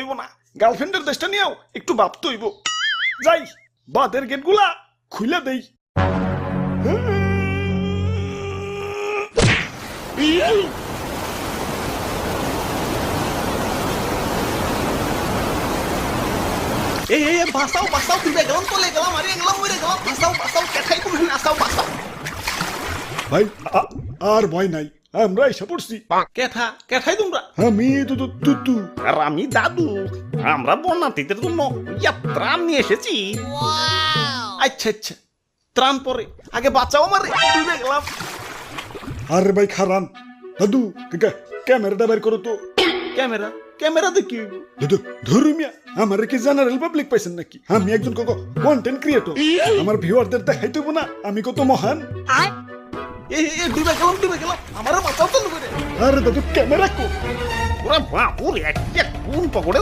হইব না, গার্লফ্রেন্ডের দেশটা নিয়েও একটু ভাবতে হইব। যাই বাদের গেটগুলা খুলে দেই। এই বাঁচাও বাঁচাও, তুই গেলাম চলে গেলাম, আরে গেলাম মরে গেলাম, বাঁচাও বাঁচাও, কেঠাই তুমি বাঁচাও বাঁচাও। ভাই আর ভয় নাই, আমরা এসে পড়ছি। কেঠাই তোমরা? আমি তুতু আর আমি দাদু, আমরা বন্যার্থীদের জন্য ত্রাণ নিয়ে এসেছি। আচ্ছা আচ্ছা, ত্রাণ পরে, আগে বাঁচাও আমারে, ডুবে গেলাম। আরে ভাই খারান, দাদু ক্যামেরাটা বের করো তো। ক্যামেরা দেখি? দাদু ধর্মিয়া, আমার কি জেনারেল পাবলিক পাইছেন নাকি? আমি একজন কন্টেন্ট ক্রিয়েটর, আমার ভিউয়ারদের দেখাইতে হইব না আমি কত মহান। ডুবে গেলাম, আমারে বাঁচাও তো করে। আরে দাদু ক্যামেরা কো। ওরা বাপুর একটা কোন পকড়ে